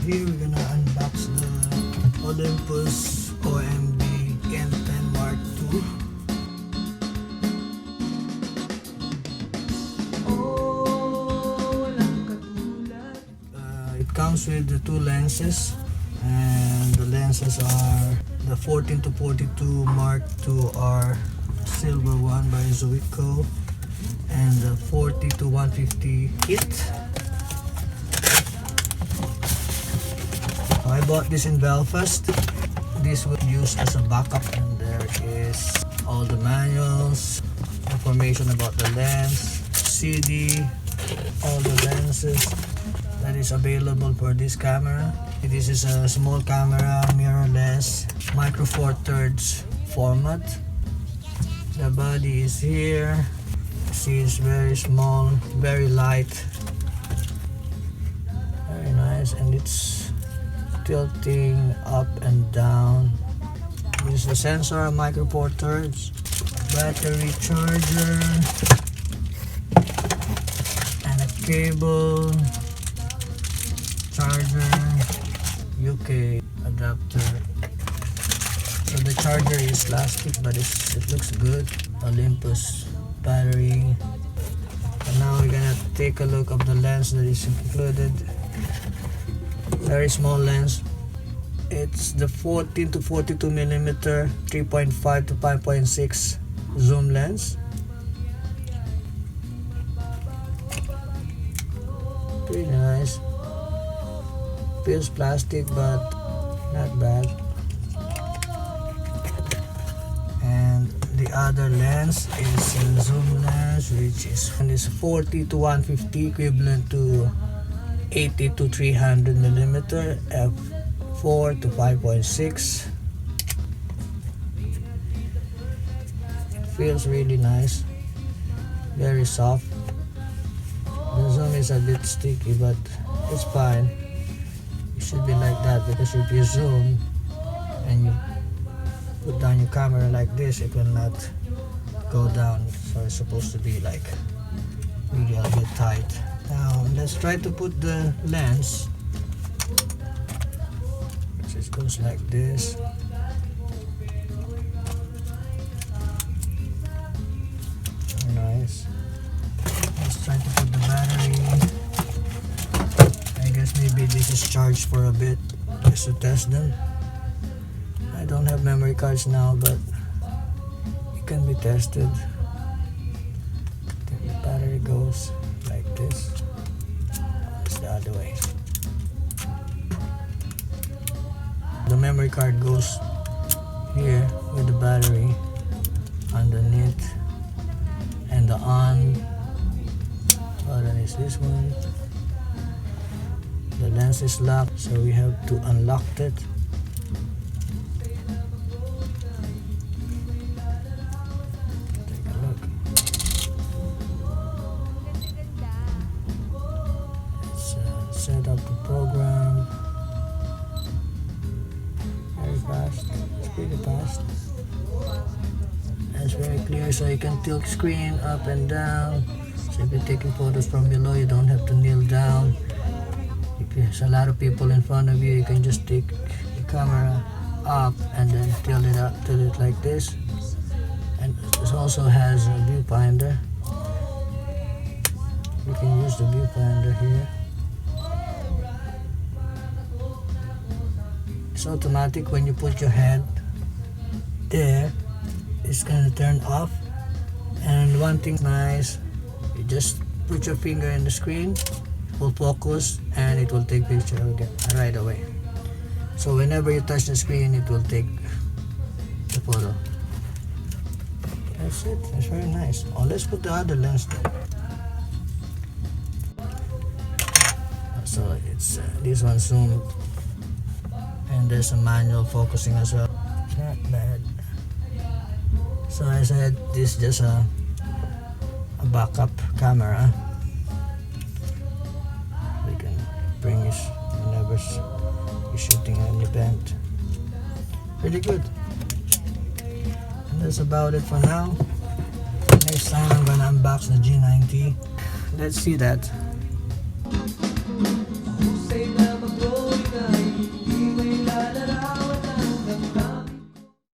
Here we're gonna unbox the Olympus E-M10 Mark II. It comes with the two lenses, and the lenses are the 14 to 42 Mark II are silver one by Zuiko, and the 40 to 150 kit. I bought this in Belfast. This was used as a backup, and there is all the manuals, information about the lens, CD, all the lenses that is available for this camera. This is a small camera, mirrorless, micro four thirds format. The body is here. See, it's very small, very light, very nice, and it's tilting up and down. This is the sensor, micro four thirds, battery, charger, and a cable, charger, UK adapter. So the charger is plastic, but it looks good. Olympus battery. And now we're gonna take a look of the lens that is included. Very small lens. It's the 14 to 42 millimeter 3.5 to 5.6 zoom lens. Pretty nice. Feels plastic, but not bad. And the other lens is a zoom lens, which is 40 to 150, equivalent to 80 to 300 millimeter, f4 to 5.6. It feels really nice, very soft. The zoom is a bit sticky, but it's fine. It should be like that, because if you zoom and you put down your camera like this, it will not go down. So it's supposed to be like really a bit tight. Now let's try to put the lens. So it goes like this. Nice. Let's try to put the battery. I guess maybe this is charged for a bit just to test them. I don't have memory cards now, but it can be tested. I think the battery goes like this. It's the other way. The memory card goes here with the battery underneath, and the on button is this one. The lens is locked, so we have to unlock it. Set up the program. Very fast. It's pretty fast. And it's very clear, so you can tilt screen up and down. So if you're taking photos from below, you don't have to kneel down. If there's a lot of people in front of you, you can just take the camera up and then tilt it up, tilt it like this. And this also has a viewfinder. You can use the viewfinder here. It's automatic. When you put your head there, it's gonna turn off. And one thing nice, you just put your finger in the screen, full focus, and it will take picture again right away. So whenever you touch the screen, it will take the photo. That's it. It's very nice. Oh, let's put the other lens there. So it's this one zoomed. And there's a manual focusing as well. Not bad. So I said this is just a backup camera. We can bring this whenever you're shooting an event. Pretty good. And that's about it for now. Next time I'm gonna unbox the G90. Let's see that.